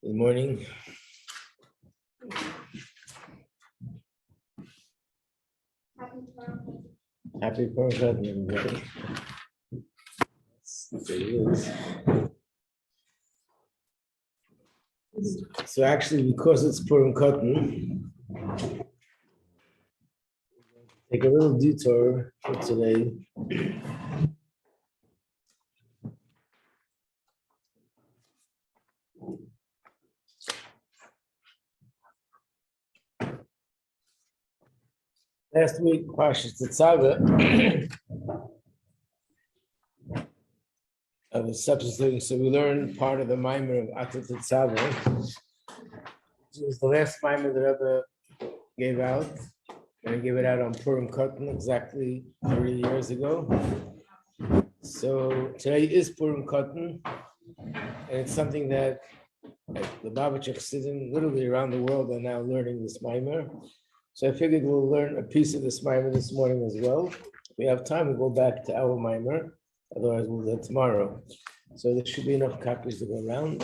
Good morning. Happy Purim Katan, everybody. So actually, because it's Purim Katan, take a little detour for today. Last week, Parshas Tetzaveh, I was substituting, so we learned part of the Maimer of Atat Tetzaveh. It was the last Maimer that Rebbe gave out, and he gave it out on Purim Katan exactly 30 years ago. So today is Purim Katan, and it's something that the Babach Chassidim literally around the world are now learning this Maimer. So I figured we'll learn a piece of this Maimer this morning as well. If we have time, we'll go back to our Maimer. Otherwise, we'll do it tomorrow. So there should be enough copies to go around.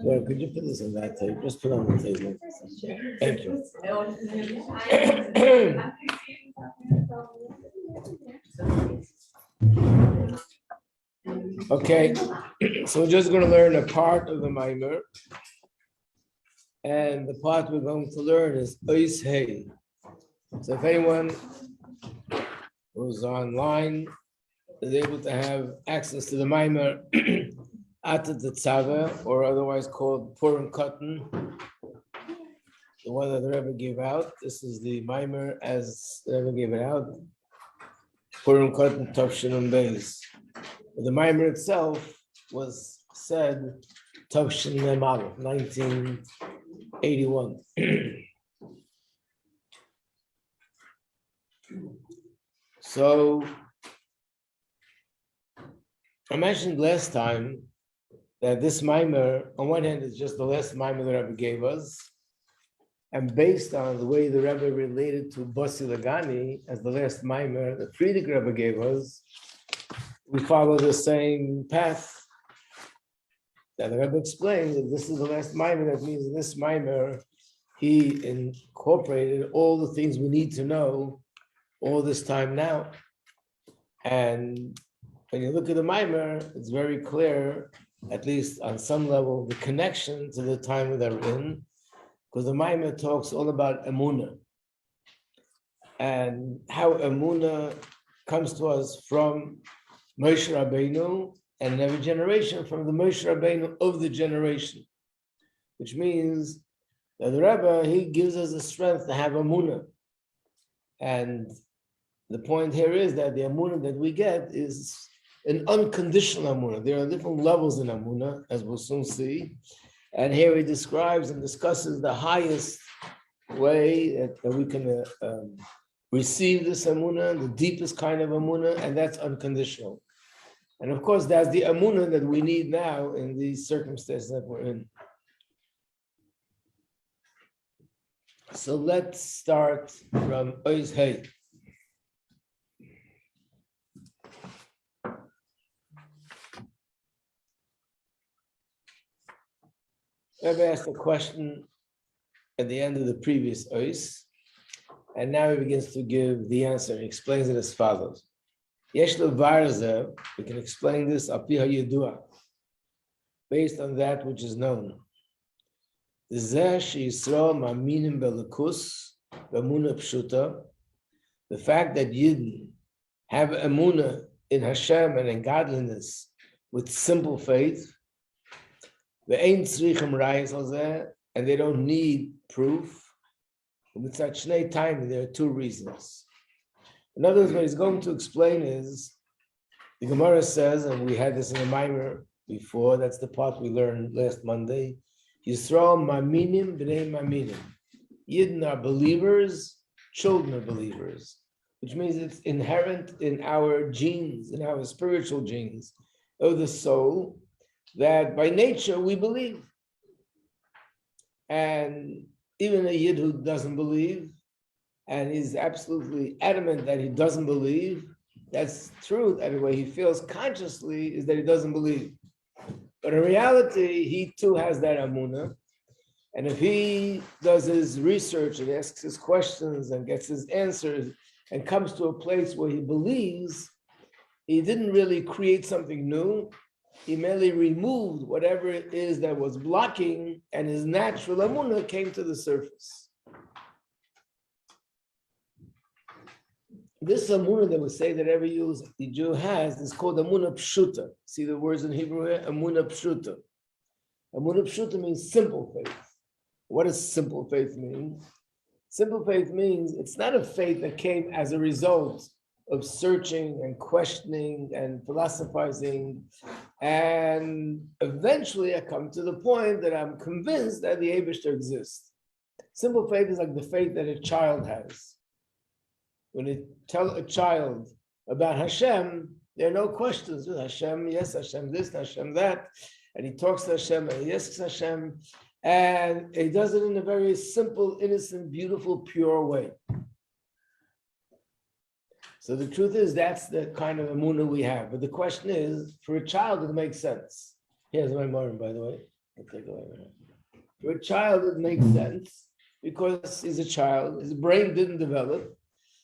Well, could you put this on that table? Just put it on the table. Thank you. Okay, so we're just going to learn a part of the Maimer. And the part we're going to learn is Ois Hey. So if anyone who's online is able to have access to the Maimer Atat Tetzaveh, or otherwise called Purim Katan, the one that the Rebbe gave out. This is the Maimer as the Rebbe gave it out. Purim Katan Tovshin Beis. The Maimer itself was said Tovshin Aleph, 1981. So I mentioned last time that this Maimer, on one hand, is just the last Maimer the Rebbe gave us, and based on the way the Rebbe related to Bossi Lagani as the last Maimer the Friedrich Rebbe gave us, we follow the same path that the Rebbe explained that this is the last Maimer. That means in this Maimer, he incorporated all the things we need to know all this time now. And when you look at the Maimer, it's very clear, at least on some level, the connection to the time that we're in, because the Maimer talks all about Emunah and how Emunah comes to us from Moshe Rabbeinu and every generation from the Moshe Rabbeinu of the generation, which means that the Rebbe, he gives us the strength to have Emunah. And the point here is that the Emunah that we get is an unconditional Emunah. There are different levels in Emunah, as we'll soon see. And here he describes and discusses the highest way that we can receive this Emunah, the deepest kind of Emunah, and that's unconditional. And of course, that's the Emunah that we need now in these circumstances that we're in. So let's start from Ois Hey. Rebbe asked a question at the end of the previous Ois, and now he begins to give the answer. He explains it as follows. Yesh levarze, we can explain this al pi hayedua, based on that which is known. The fact that Yidden have emunah in Hashem and in godliness with simple faith, and they don't need proof. There are two reasons. In other words, what he's going to explain is, the Gemara says, and we had this in the Maimer before, that's the part we learned last Monday, Yisrael maminim b'nei maminim. Yidden are believers, children are believers, which means it's inherent in our genes, in our spiritual genes of the soul, that by nature we believe. And even a Yid who doesn't believe, and is absolutely adamant that he doesn't believe, that's true, that the way he feels consciously is that he doesn't believe. But in reality, he too has that amunah. And if he does his research and asks his questions and gets his answers and comes to a place where he believes, he didn't really create something new. He merely removed whatever it is that was blocking, and his natural amunah came to the surface. This amunah that we say that every Jew has is called amunah pshuta. See the words in Hebrew here? Amunah pshuta. Amunah pshuta means simple faith. What does simple faith mean? Simple faith means it's not a faith that came as a result of searching and questioning and philosophizing. And eventually I come to the point that I'm convinced that the Eibishter exists. Simple faith is like the faith that a child has. When you tell a child about Hashem, there are no questions. Hashem, yes, Hashem this, Hashem that. And he talks to Hashem and he asks Hashem. And he does it in a very simple, innocent, beautiful, pure way. So the truth is, that's the kind of emunah we have. But the question is, for a child, it makes sense. Here's my mom, by the way. I'll take it away. For a child, it makes sense because he's a child. His brain didn't develop.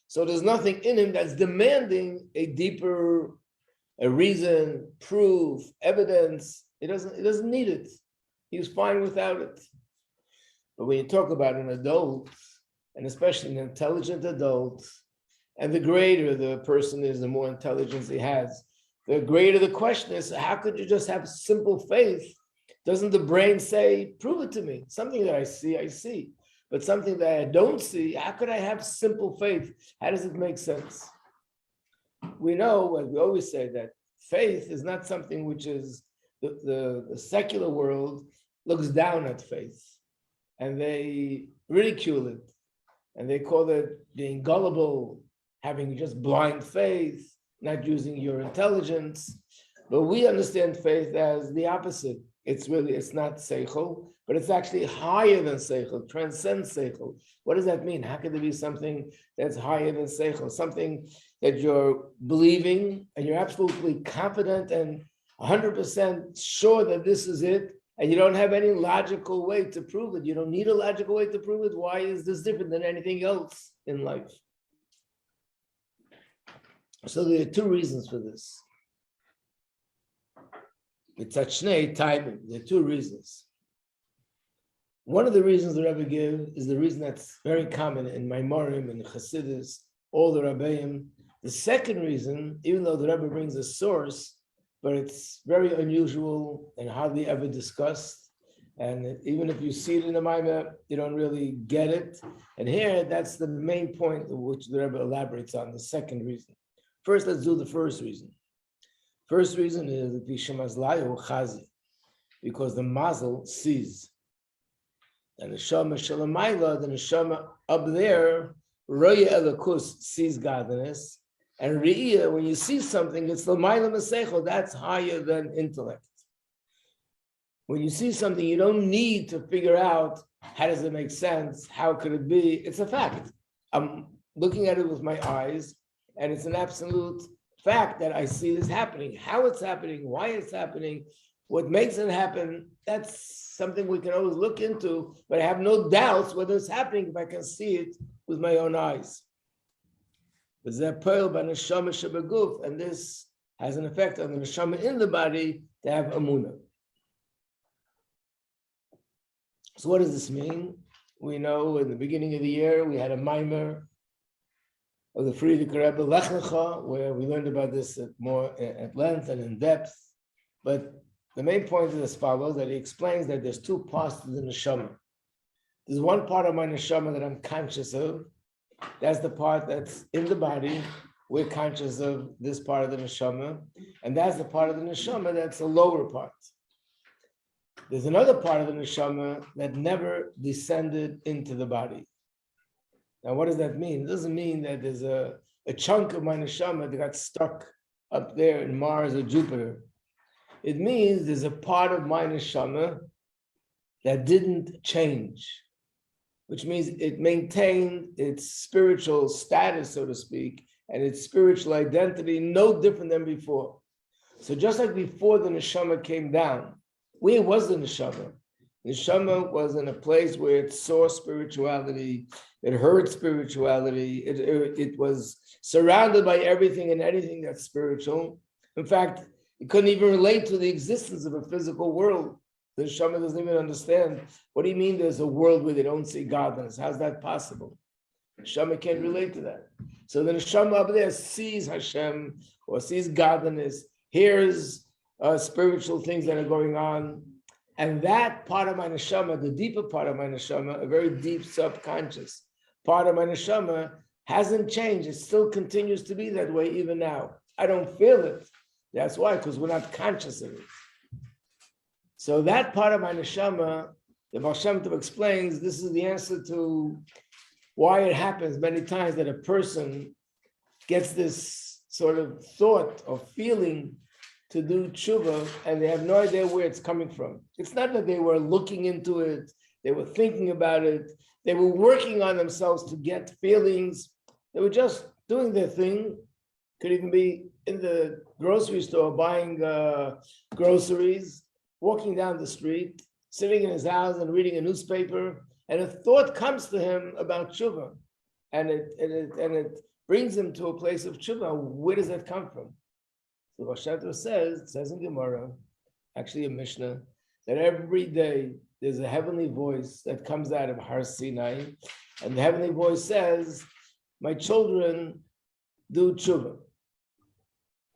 So there's nothing in him that's demanding a deeper reason, proof, evidence. It doesn't need it. He's fine without it. But when you talk about an adult, and especially an intelligent adult, and the greater the person is, the more intelligence he has, the greater the question is, how could you just have simple faith? Doesn't the brain say, prove it to me? Something that I see. But something that I don't see, how could I have simple faith? How does it make sense? We know, as we always say, that faith is not something which is, the secular world looks down at faith. And they ridicule it. And they call it being gullible, having just blind faith, not using your intelligence. But we understand faith as the opposite. It's not seichel, but it's actually higher than seichel, transcends seichel. What does that mean? How could there be something that's higher than seichel? Something that you're believing and you're absolutely confident and 100% sure that this is it, and you don't have any logical way to prove it. You don't need a logical way to prove it. Why is this different than anything else in life? So there are two reasons for this. It's Achnei timing. There are two reasons. One of the reasons the Rebbe gives is the reason that's very common in Maimorim and Chassidus, all the Rebbeim. The second reason, even though the Rebbe brings a source, but it's very unusual and hardly ever discussed. And even if you see it in the Maimah, you don't really get it. And here, that's the main point which the Rebbe elaborates on, the second reason. First, let's do the first reason. First reason is because the mazel sees. And the neshama shalamayla, the neshama up there, roya elakus, sees godliness. And re'iyah, when you see something, it's l'mayla maseichel, that's higher than intellect. When you see something, you don't need to figure out how does it make sense, how could it be? It's a fact. I'm looking at it with my eyes, and it's an absolute fact that I see this happening. How it's happening, why it's happening, what makes it happen, that's something we can always look into, but I have no doubts whether it's happening if I can see it with my own eyes. And this has an effect on the neshama in the body to have amunah. So what does this mean? We know in the beginning of the year, we had a maimer of the Friedrich Rebbe Lech Lecha, where we learned about this at length and in depth. But the main point is as follows, that he explains that there's two parts to the neshama. There's one part of my neshama that I'm conscious of. That's the part that's in the body. We're conscious of this part of the neshama. And that's the part of the neshama that's the lower part. There's another part of the neshama that never descended into the body. Now, what does that mean? It doesn't mean that there's a chunk of my neshama that got stuck up there in Mars or Jupiter. It means there's a part of my neshama that didn't change, which means it maintained its spiritual status, so to speak, and its spiritual identity no different than before. So just like before the neshama came down, where was the neshama? The neshama was in a place where it saw spirituality, it heard spirituality, it was surrounded by everything and anything that's spiritual. In fact, it couldn't even relate to the existence of a physical world. The neshama doesn't even understand. What do you mean there's a world where they don't see godliness? How's that possible? The neshama can't relate to that. So the neshama up there sees Hashem or sees godliness, hears spiritual things that are going on. And that part of my neshama, the deeper part of my neshama, a very deep subconscious part of my neshama, hasn't changed. It still continues to be that way even now. I don't feel it. That's why, because we're not conscious of it. So that part of my neshama, the Baal Shem Tov explains, this is the answer to why it happens many times that a person gets this sort of thought or feeling to do tshuva, and they have no idea where it's coming from. It's not that they were looking into it, they were thinking about it, they were working on themselves to get feelings. They were just doing their thing. Could even be in the grocery store buying groceries, walking down the street, sitting in his house and reading a newspaper, and a thought comes to him about tshuva, and it brings him to a place of tshuva. Where does that come from? So Baal Shem Tov says in Gemara, actually a Mishnah, that every day there's a heavenly voice that comes out of Har Sinai, and the heavenly voice says, "My children, do tshuva."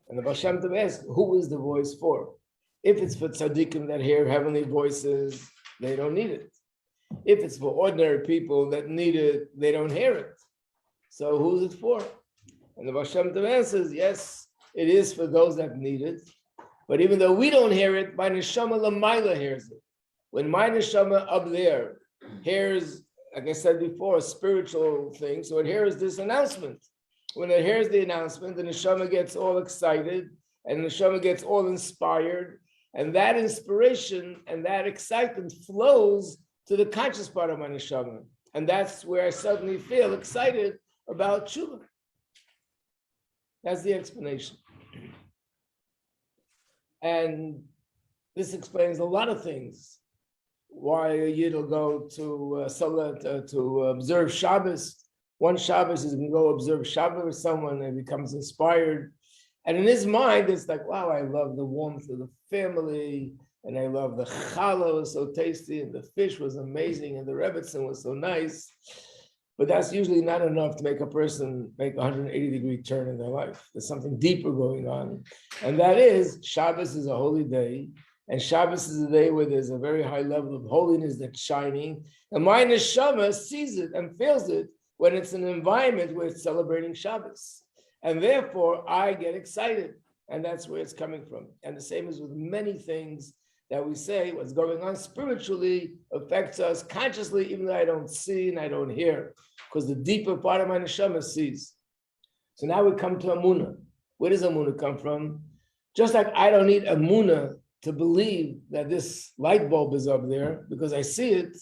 And the Baal Shem Tov asks, who is the voice for? If it's for tzaddikim that hear heavenly voices, they don't need it. If it's for ordinary people that need it, they don't hear it. So who's it for? And the Baal Shem Tov answers, yes, it is for those that need it. But even though we don't hear it, my neshama l'mayla hears it. When my neshama up there hears, like I said before, a spiritual thing, so it hears this announcement. When it hears the announcement, the neshama gets all excited, and the neshama gets all inspired, and that inspiration and that excitement flows to the conscious part of my neshama. And that's where I suddenly feel excited about tshuva. That's the explanation. And this explains a lot of things. Why a Yid will go to Salah to observe Shabbos. One Shabbos is going to go observe Shabbos with someone and becomes inspired. And in his mind, it's like, wow, I love the warmth of the family, and I love the challah was so tasty, and the fish was amazing, and the rebbetzin was so nice. But that's usually not enough to make a person make a 180-degree turn in their life. There's something deeper going on. And that is, Shabbos is a holy day, and Shabbos is a day where there's a very high level of holiness that's shining. And my neshama sees it and feels it when it's an environment where it's celebrating Shabbos. And therefore, I get excited. And that's where it's coming from. And the same is with many things that we say, what's going on spiritually affects us consciously, even though I don't see and I don't hear, because the deeper part of my neshama sees. So now we come to Amunah. Where does Amunah come from? Just like I don't need Amunah to believe that this light bulb is up there because I see it,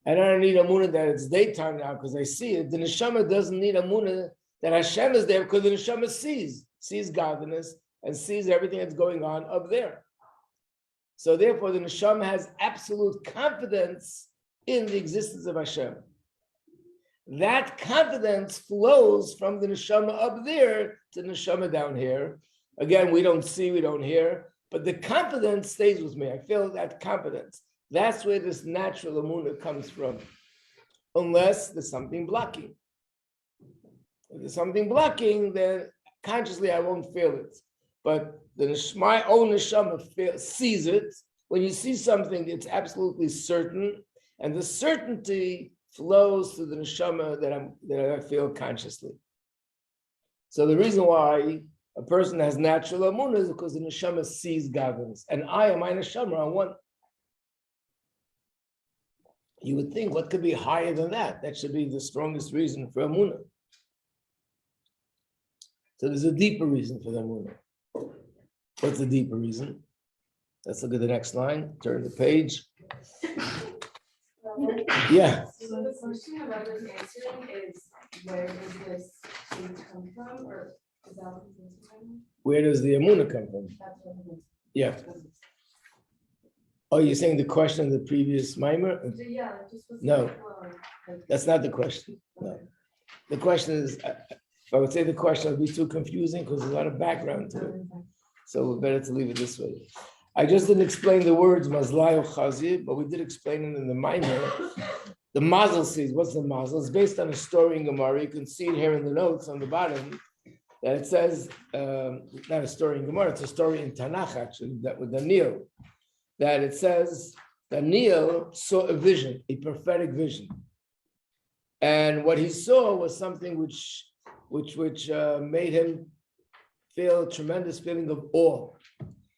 and I don't need Amunah that it's daytime now because I see it. The neshama doesn't need Amunah that Hashem is there because the neshama sees godliness and sees everything that's going on up there. So therefore, the neshama has absolute confidence in the existence of Hashem. That confidence flows from the neshama up there to the neshama down here. Again, we don't see, we don't hear, but the confidence stays with me. I feel that confidence. That's where this natural emunah comes from, unless there's something blocking. If there's something blocking, then consciously I won't feel it. But my own neshama sees it. When you see something, it's absolutely certain, and the certainty flows to the neshama that I feel consciously. So the reason why a person has natural amunah is because the neshama sees governs, and I and my neshama are one. You would think, what could be higher than that? That should be the strongest reason for amunah. So there's a deeper reason for the amunah. What's the deeper reason? Let's look at the next line. Turn the page. Yeah. So the question the Rabbi is answering is, where does this faith come from, or is that what he's answering? Where does the amunah come from? That's what it is. Yeah. Oh, you're saying the question of the previous mimer? Yeah, it just was. No. Like, That's not the question. No. The question is, I would say the question would be too confusing because there's a lot of background to it. So better to leave it this way. I just didn't explain the words mazlai or chazi, but we did explain it in the mimer. The mazel says, what's the mazel? It's based on a story in Gemara. You can see it here in the notes on the bottom. That it says, not a story in Gemara, it's a story in Tanakh actually, that with Daniel. That it says Daniel saw a vision, a prophetic vision. And what he saw was something which made him feel a tremendous feeling of awe.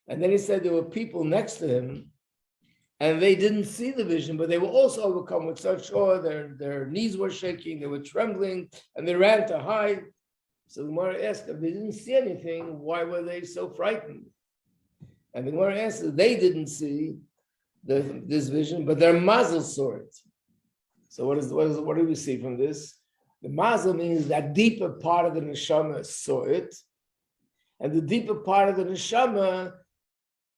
And then he said there were people next to him and they didn't see the vision, but they were also overcome with such awe. Their knees were shaking, they were trembling, and they ran to hide. So the Gemara asked, if they didn't see anything, why were they so frightened? And the Gemara answered, they didn't see this vision, but their mazel saw it. So what do we see from this? The mazel means that deeper part of the neshama saw it, and the deeper part of the neshama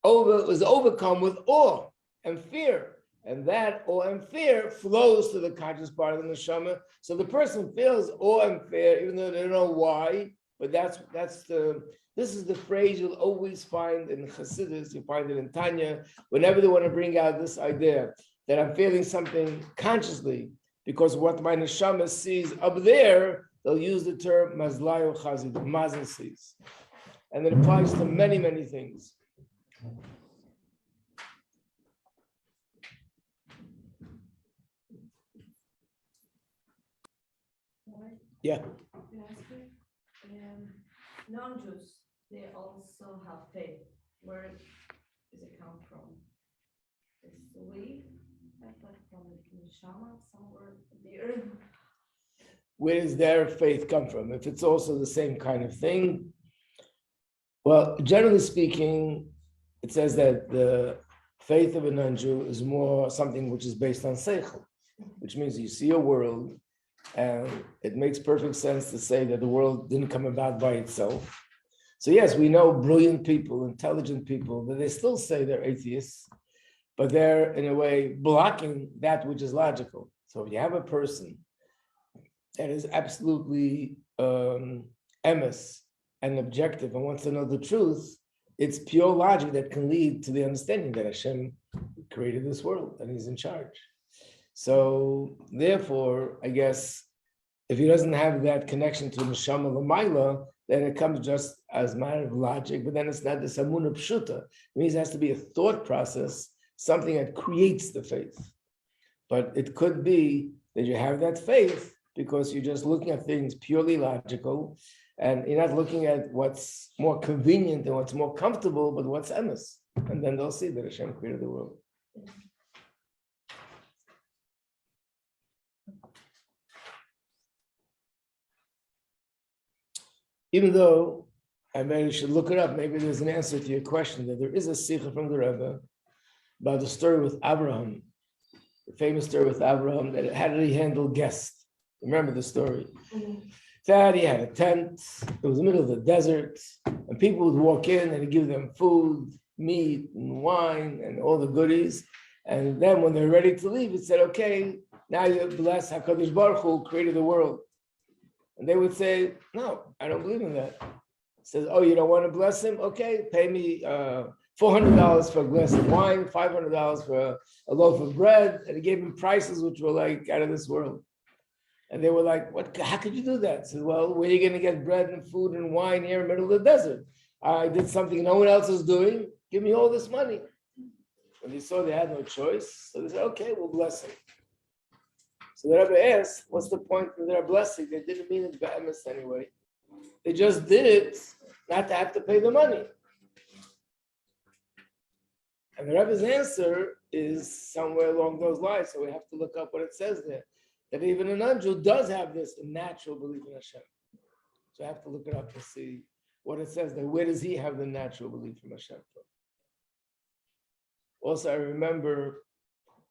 was overcome with awe and fear. And that awe and fear flows to the conscious part of the neshama. So the person feels awe and fear, even though they don't know why. But this is the phrase you'll always find in Chassidus. You find it in Tanya. Whenever they want to bring out this idea that I'm feeling something consciously because what my neshama sees up there, they'll use the term mazlai or chazi, the mazel sees, and it applies to many, many things. Yeah. Non-Jews, they also have faith. Where does it come from? Is we from the neshama somewhere there? Where does their faith come from? If it's also the same kind of thing, well, generally speaking, it says that the faith of a non-Jew is more something which is based on seichel, which means you see a world, and it makes perfect sense to say that the world didn't come about by itself. So yes, we know brilliant people, intelligent people, but they still say they're atheists, but they're in a way blocking that which is logical. So if you have a person that is absolutely emes and objective and wants to know the truth, it's pure logic that can lead to the understanding that Hashem created this world and he's in charge. So therefore, I guess, if he doesn't have that connection to Neshama L'mayla, then it comes just as a matter of logic, but then it's not this Amunah Pshuta. It means it has to be a thought process, something that creates the faith. But it could be that you have that faith because you're just looking at things purely logical, and you're not looking at what's more convenient and what's more comfortable, but what's emes. And then they'll see that Hashem created the world. Even though I maybe should look it up, maybe there's an answer to your question, that there is a sikha from the Rebbe about the story with Abraham, the famous story with Abraham, that how did he handle guests? Remember the story? That he had a tent, it was the middle of the desert, and people would walk in and he'd give them food, meat, and wine, and all the goodies. And then when they're ready to leave, it said, okay, now you bless HaKadosh Baruch Hu, who created the world. And they would say, no, I don't believe in that. Says, oh, you don't want to bless him? Okay, pay me $400 for a glass of wine, $500 for a loaf of bread. And he gave him prices which were like out of this world. And they were like, "What? How could you do that?" I said, "Well, where are you going to get bread and food and wine here in the middle of the desert? I did something no one else is doing. Give me all this money." When they saw they had no choice, so they said, "Okay, we'll bless him." So the Rebbe asked, "What's the point of their blessing? They didn't mean it be'emes anyway. They just did it not to have to pay the money." And the Rebbe's answer is somewhere along those lines. So we have to look up what it says there. That even a non-Jew does have this natural belief in Hashem. So I have to look it up to see what it says there. Where does he have the natural belief in Hashem from? Also, I remember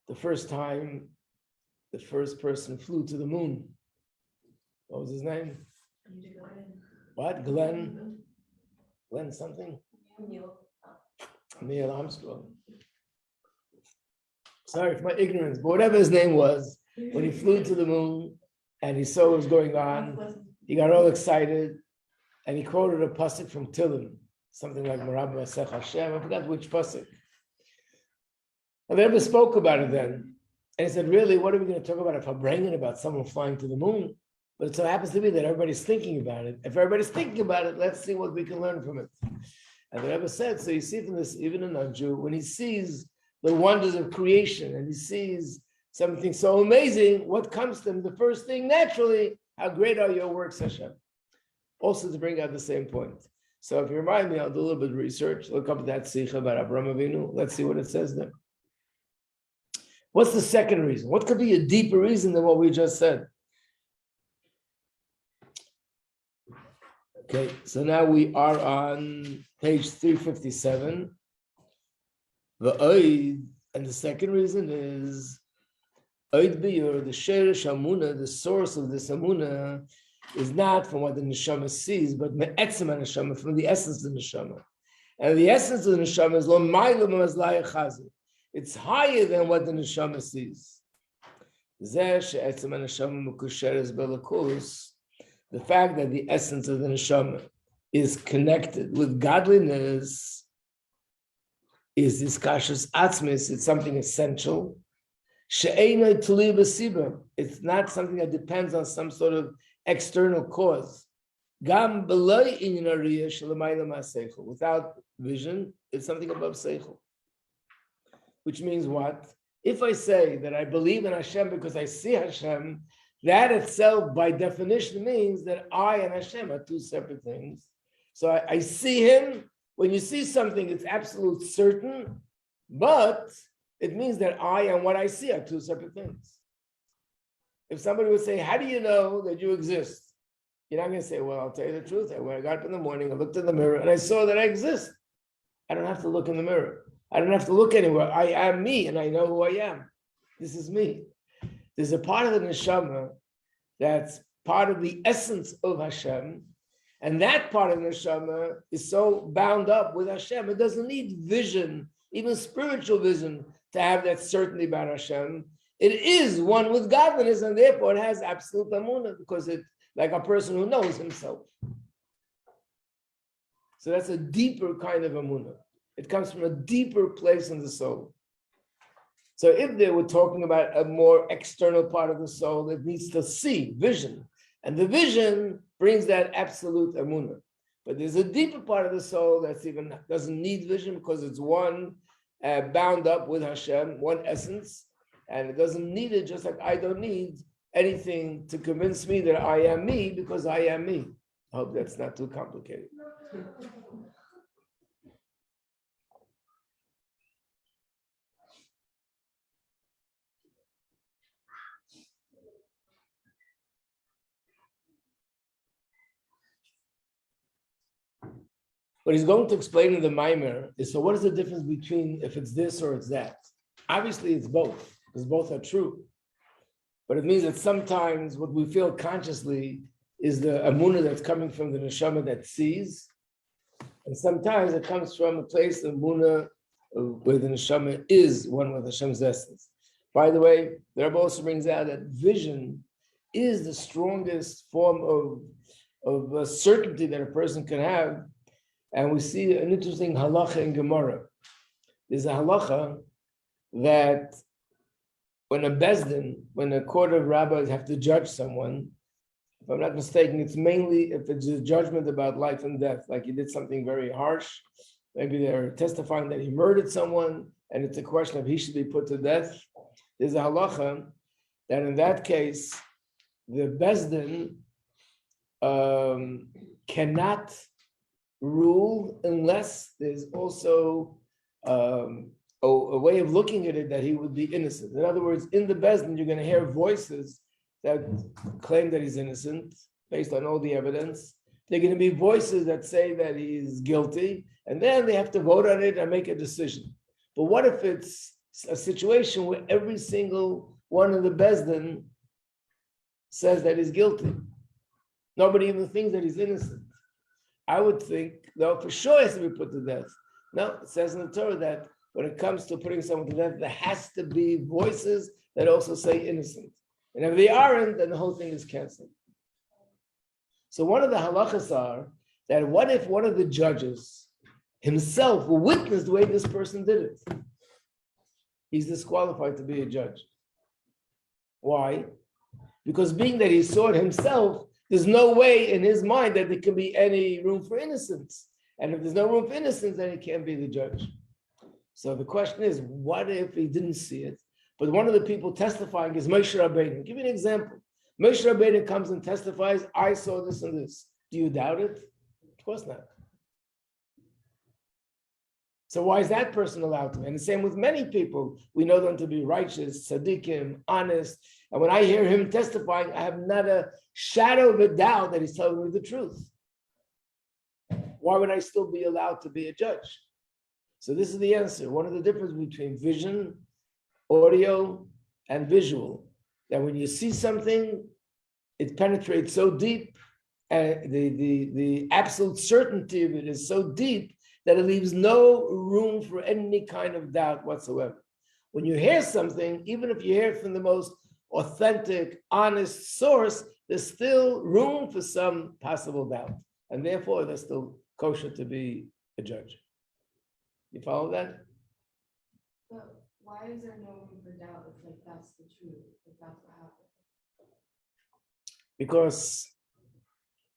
the first time the first person flew to the moon. What was his name? What? Glenn something? Neil Armstrong. Sorry for my ignorance, but whatever his name was, when he flew to the moon and he saw what was going on, he got all excited and he quoted a pasuk from Tehillim, something like Marab Masech Hashem. I forgot which pasuk. And the Rebbe spoke about it then. And he said, "Really, what are we going to talk about if I'm bringing about someone flying to the moon?" But it so happens to be that everybody's thinking about it. If everybody's thinking about it, let's see what we can learn from it. And the Rebbe said, so you see from this, even a non-Jew, when he sees the wonders of creation and he sees something so amazing, what comes to him? The first thing, naturally, how great are your works, Hashem? Also to bring out the same point. So if you remind me, I'll do a little bit of research, look up that Sikha about Avraham Avinu. Let's see what it says there. What's the second reason? What could be a deeper reason than what we just said? Okay, so now we are on page 357. The Oid, and the second reason is Oid Biyur, the Sheresh Amuna, the source of this Amuna, is not from what the Neshama sees, but Me'etzem HaNeshama, from the essence of the Neshama. And the essence of the Neshama is Lo Ma'ilum Mazlaya Chazi. It's higher than what the Neshama sees. Zeh She'etzem HaNeshama Mekusheres Belakus. The fact that the essence of the neshama is connected with godliness is this kashas atzmis. It's something essential. She'einai tuli b'siba. It's not something that depends on some sort of external cause. Gam b'loi inyan ariyah shelamayla ma'aseichel. Without vision, it's something above seichel. Which means what? If I say that I believe in Hashem because I see Hashem, that itself, by definition, means that I and Hashem are two separate things. So I see him. When you see something, it's absolute certain, but it means that I and what I see are two separate things. If somebody would say, "How do you know that you exist?" You're not going to say, "Well, I'll tell you the truth. When I got up in the morning, I looked in the mirror and I saw that I exist." I don't have to look in the mirror. I don't have to look anywhere. I am me and I know who I am. This is me. There's a part of the neshama that's part of the essence of Hashem, and that part of the neshama is so bound up with Hashem, it doesn't need vision, even spiritual vision, to have that certainty about Hashem. It is one with godliness, and therefore it has absolute amunah, because it's like a person who knows himself. So that's a deeper kind of amunah. It comes from a deeper place in the soul. So if they were talking about a more external part of the soul, it needs to see, vision. And the vision brings that absolute emunah. But there's a deeper part of the soul that's even doesn't need vision, because it's one bound up with Hashem, one essence, and it doesn't need it, just like I don't need anything to convince me that I am me, because I am me. I hope that's not too complicated. What he's going to explain in the Maimer is, so what is the difference between if it's this or it's that? Obviously, it's both, because both are true. But it means that sometimes what we feel consciously is the amunah that's coming from the neshama that sees. And sometimes it comes from a place of amunah where the neshama is one with Hashem's essence. By the way, the Rebbe also brings out that vision is the strongest form of certainty that a person can have. And we see an interesting halacha in Gemara. There's a halacha that when a bezdin, when a court of rabbis have to judge someone, if I'm not mistaken, it's mainly if it's a judgment about life and death, like he did something very harsh. Maybe they're testifying that he murdered someone, and it's a question of he should be put to death. There's a halacha that in that case, the bezdin cannot rule unless there's also a way of looking at it that he would be innocent. In other words, in the bezdin, you're going to hear voices that claim that he's innocent based on all the evidence. They're going to be voices that say that he's guilty, and then they have to vote on it and make a decision. But what if it's a situation where every single one of the bezdin says that he's guilty? Nobody even thinks that he's innocent. I would think, no, for sure he has to be put to death. No, it says in the Torah that when it comes to putting someone to death, there has to be voices that also say innocent. And if they aren't, then the whole thing is canceled. So one of the halachas are that what if one of the judges himself witnessed the way this person did it? He's disqualified to be a judge. Why? Because being that he saw it himself, there's no way in his mind that there can be any room for innocence. And if there's no room for innocence, then he can't be the judge. So the question is, what if he didn't see it? But one of the people testifying is Moshe Rabbeinu. I'll give you an example. Moshe Rabbeinu comes and testifies, I saw this and this. Do you doubt it? Of course not. So why is that person allowed to? And the same with many people. We know them to be righteous, tzaddikim, honest. And when I hear him testifying, I have not a shadow of a doubt that he's telling me the truth. Why would I still be allowed to be a judge? So this is the answer. One of the differences between vision, audio, and visual, that when you see something, it penetrates so deep, and the absolute certainty of it is so deep that it leaves no room for any kind of doubt whatsoever. When you hear something, even if you hear it from the most authentic, honest source, there's still room for some possible doubt. And therefore, they're still kosher to be a judge. You follow that? But why is there no room for doubt if like that's the truth, if that's what happened? Because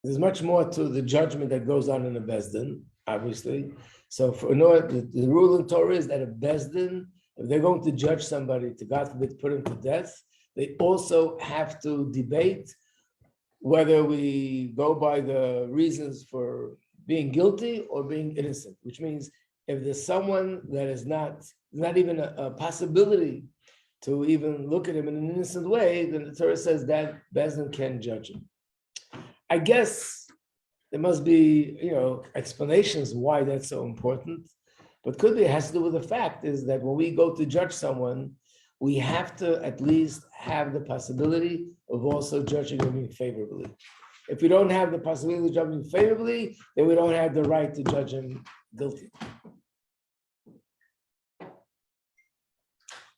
there's much more to the judgment that goes on in a bezdin, obviously. So for the rule in Torah is that a bezdin, if they're going to judge somebody, to God forbid, put him to death, they also have to debate whether we go by the reasons for being guilty or being innocent, which means if there's someone that is not even a possibility to even look at him in an innocent way, then the Torah says that bezdin can judge him. I guess there must be, explanations why that's so important, but could be it has to do with the fact is that when we go to judge someone, we have to at least have the possibility of also judging him favorably. If we don't have the possibility of judging favorably, then we don't have the right to judge him guilty.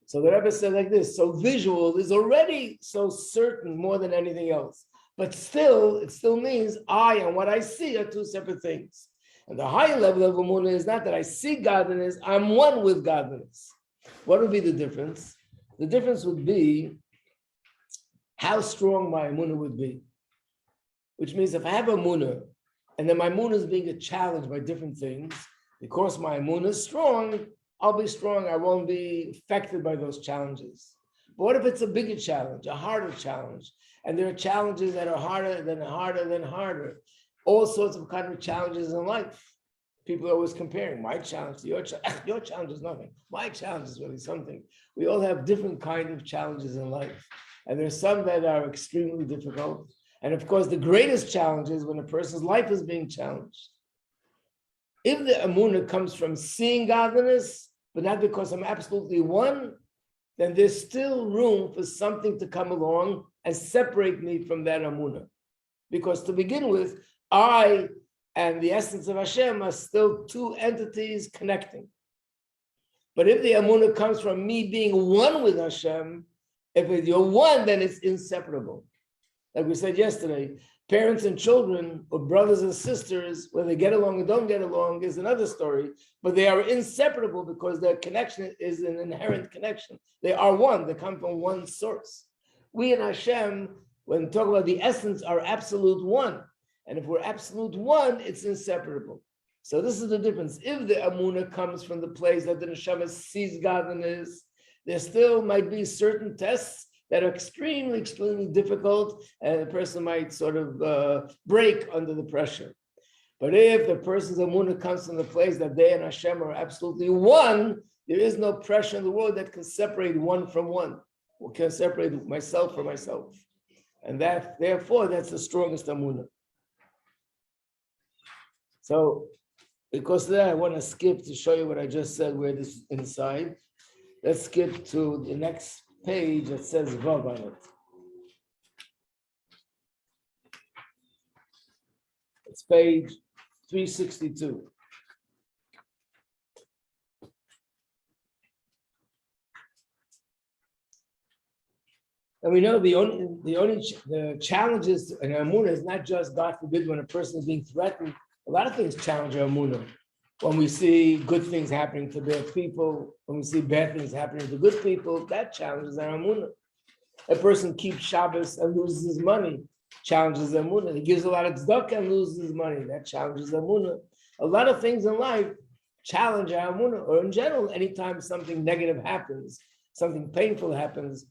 So the Rebbe said like this, so visual is already so certain more than anything else. But still, it still means I and what I see are two separate things. And the higher level of emunah is not that I see godliness, I'm one with godliness. What would be the difference? The difference would be how strong my emunah would be. Which means if I have emunah, and then my emunah is being challenged by different things, because my emunah is strong, I'll be strong, I won't be affected by those challenges. But what if it's a bigger challenge, a harder challenge? And there are challenges that are harder than harder. All sorts of kind of challenges in life. People are always comparing my challenge to your challenge. Your challenge is nothing. My challenge is really something. We all have different kind of challenges in life. And there's some that are extremely difficult. And of course, the greatest challenge is when a person's life is being challenged. If the emunah comes from seeing godliness, but not because I'm absolutely one, then there's still room for something to come along and separate me from that emunah. Because to begin with, I and the essence of Hashem are still two entities connecting. But if the emunah comes from me being one with Hashem, if you're one, then it's inseparable. Like we said yesterday, parents and children, or brothers and sisters, whether they get along or don't get along is another story, but they are inseparable because their connection is an inherent connection. They are one, they come from one source. We in Hashem, when we talk about the essence, are absolute one. And if we're absolute one, it's inseparable. So this is the difference. If the Amunah comes from the place that the Neshama sees godliness, there still might be certain tests that are extremely, extremely difficult, and a person might sort of break under the pressure. But if the person's Amunah comes from the place that they and Hashem are absolutely one, there is no pressure in the world that can separate one from one, or can separate myself from myself. And that, therefore, that's the strongest Amunah. So, because of that, I want to skip to show you what I just said, where this is inside. Let's skip to the next page that says Vav on it. It's page 362. And we know the challenges in Amunah is not just, God forbid, when a person is being threatened. A lot of things challenge our Amunah. When we see good things happening to bad people, when we see bad things happening to good people, that challenges our Amunah. A person keeps Shabbos and loses his money, challenges their Amunah. He gives a lot of tzedakah and loses his money, that challenges their Amunah. A lot of things in life challenge our Amunah, or in general, anytime something negative happens, something painful happens,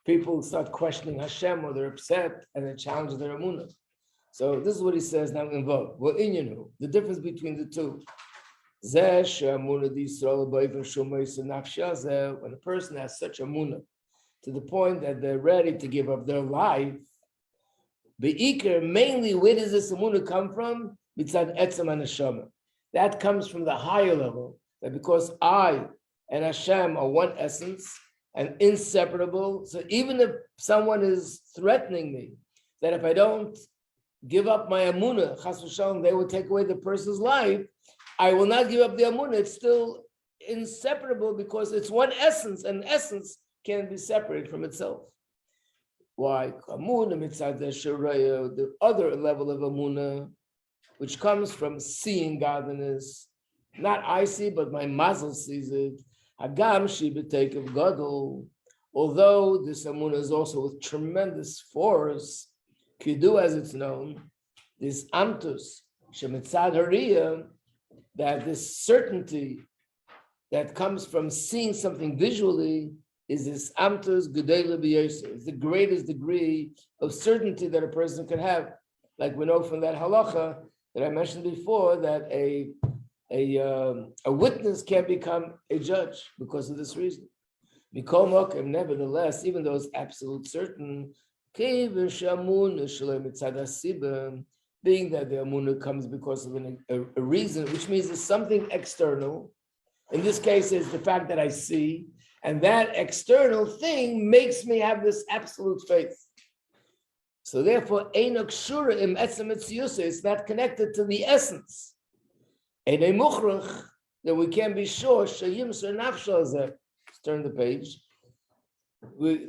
people start questioning Hashem, or they're upset, and it challenges their Amunah. So this is what he says now in Vav. Well, the difference between the two. When a person has such Amunah to the point that they're ready to give up their life, mainly where does this Amunah come from? That comes from the higher level, that because I and Hashem are one essence and inseparable, so even if someone is threatening me, that if I don't give up my Amunah, chas v'shalom, they will take away the person's life, I will not give up the Amunah. It's still inseparable because it's one essence, and essence can't be separated from itself. Why? Amunah mitzad shiraya, the other level of Amunah, which comes from seeing godliness. Not I see, but my mazel sees it. Hagam shi b'teik of gadol. Although this Amunah is also with tremendous force, Kidu, as it's known, this amtus, shemitzad hariyah, that this certainty that comes from seeing something visually is this amtus gedela b'yosef. It's the greatest degree of certainty that a person can have. Like we know from that halacha that I mentioned before, that a witness can't become a judge because of this reason. Mikol mokem, nevertheless, even though it's absolute certain, being that the Amunah comes because of a reason, which means it's something external. In this case, it's the fact that I see, and that external thing makes me have this absolute faith. So therefore, it's not connected to the essence. That we can be sure, let's turn the page.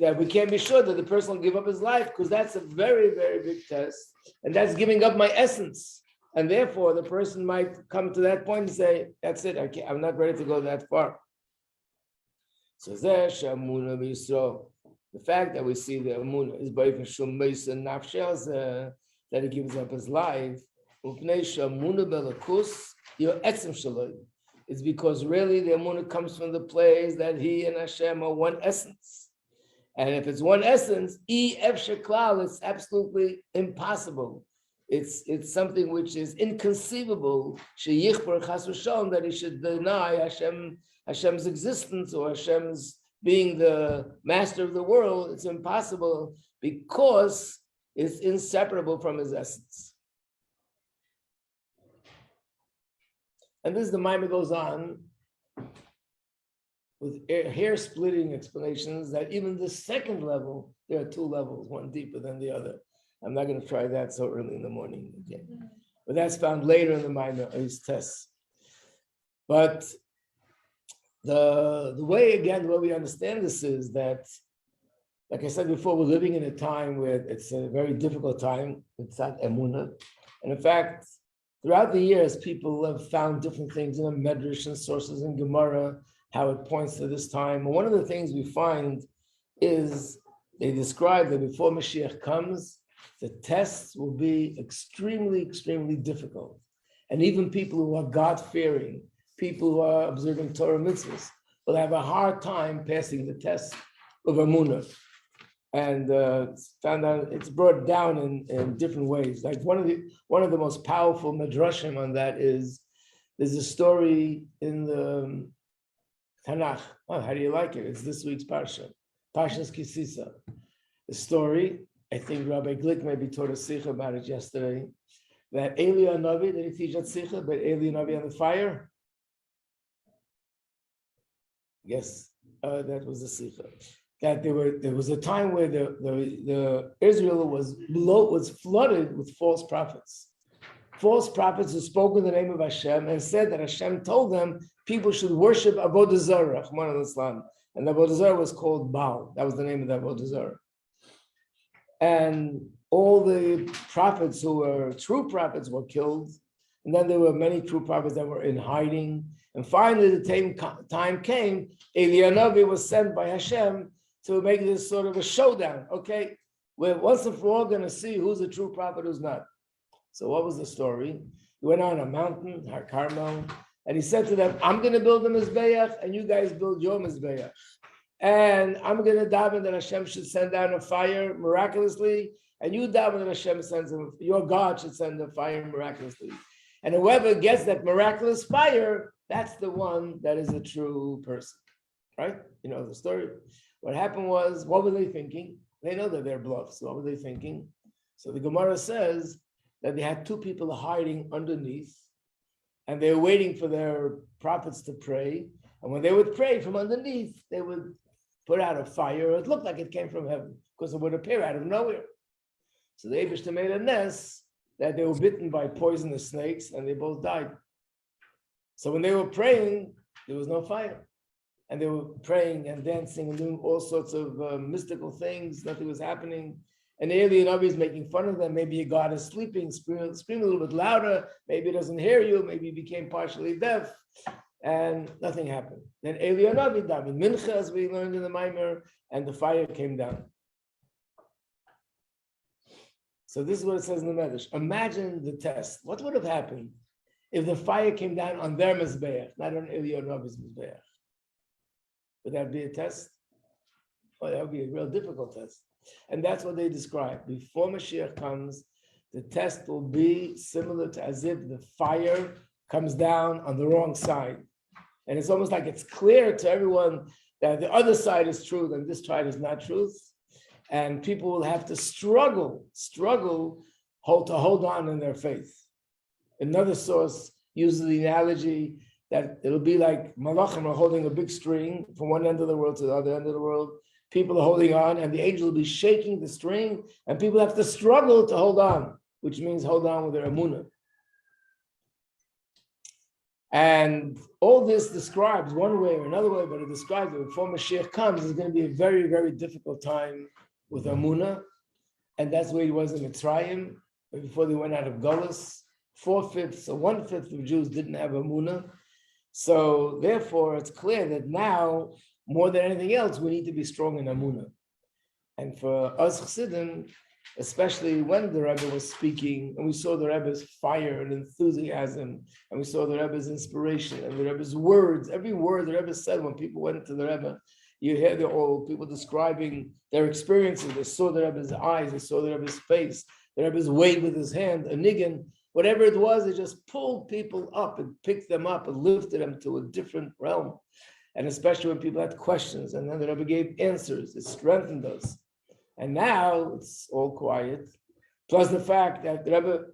That we can't be sure that the person will give up his life, because that's a very, very big test, and that's giving up my essence. And therefore, the person might come to that point and say, "That's it. I'm not ready to go that far." So the fact that we see the Amunah is that he gives up his life. It's because really the Amunah comes from the place that he and Hashem are one essence. And if it's one essence, it's absolutely impossible. It's something which is inconceivable, that he should deny Hashem's existence, or Hashem's being the master of the world. It's impossible because it's inseparable from his essence. And this, the Maimon goes on with hair-splitting explanations that even the second level, there are two levels, one deeper than the other. I'm not going to try that so early in the morning again. But that's found later in the Maimon, his tests. But the way, again, the way we understand this is that Like I said before, we're living in a time where it's a very difficult time. It's not emunah. And in fact, throughout the years, people have found different things in the Medrash and sources in Gemara, how it points to this time. And one of the things we find is they describe that before Mashiach comes, the tests will be extremely, extremely difficult. And even people who are God-fearing, people who are observing Torah mitzvahs, will have a hard time passing the test of Amunah. And it's found out it's brought down in different ways. Like one of the most powerful midrashim on that is there's a story in the Tanakh. Oh, how do you like it? It's this week's parsha, Parshas Kisisa. The story, I think Rabbi Glick maybe taught a sikha about it yesterday, that Eli Hanavi, did he teach at sikha, but Eli Hanavi on the fire? Yes, that was the sikha. That there was a time where the Israel was flooded with false prophets. False prophets who spoke in the name of Hashem and said that Hashem told them people should worship Avodah Zarah, Rahman al-Islam. And the Avodah Zarah was called Baal. That was the name of the Avodah Zarah. And all the prophets who were true prophets were killed. And then there were many true prophets that were in hiding. And finally, the time came, Eli Hanavi was sent by Hashem to make this sort of a showdown. Okay, we're once and for all going to see who's a true prophet, who's not. So what was the story? He went on a mountain, Har Carmel, and he said to them, I'm going to build a Mizbeach, and you guys build your Mizbeach. And I'm going to daven that Hashem should send down a fire miraculously, and you daven that Hashem sends your God should send a fire miraculously. And whoever gets that miraculous fire, that's the one that is a true person, right? You know the story. What happened was, what were they thinking? They know that they're bluffs. What were they thinking? So the Gemara says that they had two people hiding underneath, and they were waiting for their prophets to pray. And when they would pray from underneath, they would put out a fire. It looked like it came from heaven because it would appear out of nowhere. So the Eibishter made a nest that they were bitten by poisonous snakes, and they both died. So when they were praying, there was no fire. And they were praying and dancing and doing all sorts of mystical things. Nothing was happening. And Eli Hanavi is making fun of them. Maybe God is sleeping, scream a little bit louder. Maybe he doesn't hear you. Maybe he became partially deaf. And nothing happened. Then Eli Hanavi died in Mincha, as we learned in the Maimer, and the fire came down. So this is what it says in the Medrash. Imagine the test. What would have happened if the fire came down on their Mizbeach, not on Eli Hanavi's Mizbeach? Would that be a test? Oh, that would be a real difficult test. And that's what they describe. Before Mashiach comes, the test will be similar to as if the fire comes down on the wrong side. And it's almost like it's clear to everyone that the other side is truth and this side is not truth. And people will have to struggle to hold on in their faith. Another source uses the analogy that it'll be like malachim are holding a big string from one end of the world to the other end of the world. People are holding on, and the angel will be shaking the string, and people have to struggle to hold on, which means hold on with their emunah. And all this describes one way or another way, but it describes that before Mashiach comes, it's going to be a very, very difficult time with emunah, and that's where he was in Mitzrayim, before they went out of Golus. 4/5 or 1/5 of Jews didn't have emunah. So therefore, it's clear that now, more than anything else, we need to be strong in Amunah. And for us Chassidim, especially when the Rebbe was speaking, and we saw the Rebbe's fire and enthusiasm, and we saw the Rebbe's inspiration, and the Rebbe's words, every word the Rebbe said when people went to the Rebbe, you hear the old people describing their experiences. They saw the Rebbe's eyes, they saw the Rebbe's face, the Rebbe's wave with his hand, a niggin. Whatever it was, it just pulled people up and picked them up and lifted them to a different realm. And especially when people had questions, and then the Rebbe gave answers, it strengthened us. And now it's all quiet. Plus the fact that the Rebbe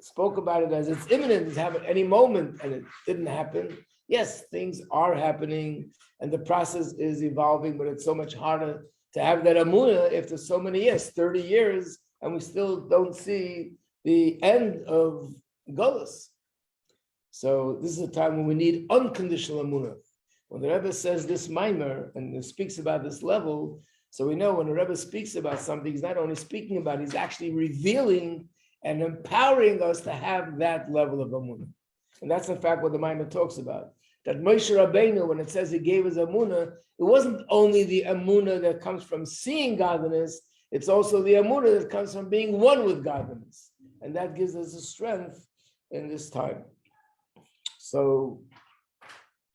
spoke about it as it's imminent, it's happening any moment, and it didn't happen. Yes, things are happening, and the process is evolving, but it's so much harder to have that amunah after so many years, 30 years, and we still don't see the end of Golus. So this is a time when we need unconditional amunah. When the Rebbe says this mimer and speaks about this level, So we know when the Rebbe speaks about something, he's not only speaking about, he's actually revealing and empowering us to have that level of emunah. And that's in fact what the Maimon talks about. That Moshe Rabbeinu, when it says he gave us emunah, it wasn't only the emunah that comes from seeing godliness, it's also the emunah that comes from being one with godliness. And that gives us a strength in this time. So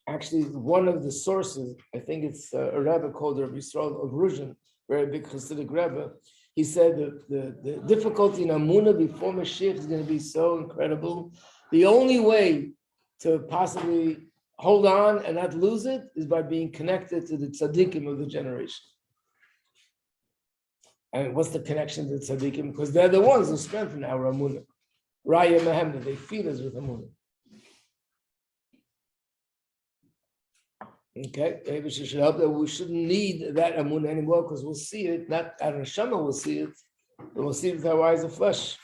actually, one of the sources, I think it's a Rebbe called Rabbi Yisrael of Ruzhin, very big Hasidic Rebbe. He said that the difficulty in Amunah before Mashiach is going to be so incredible. The only way to possibly hold on and not lose it is by being connected to the tzaddikim of the generation. And what's the connection to the tzaddikim? Because they're the ones who strengthen our Amunah. Raya Mehemda, they feed us with Amunah. Okay, maybe she should help that we shouldn't need that amunah anymore because we'll see it, not our neshama will see it, but we'll see it with our eyes of flesh.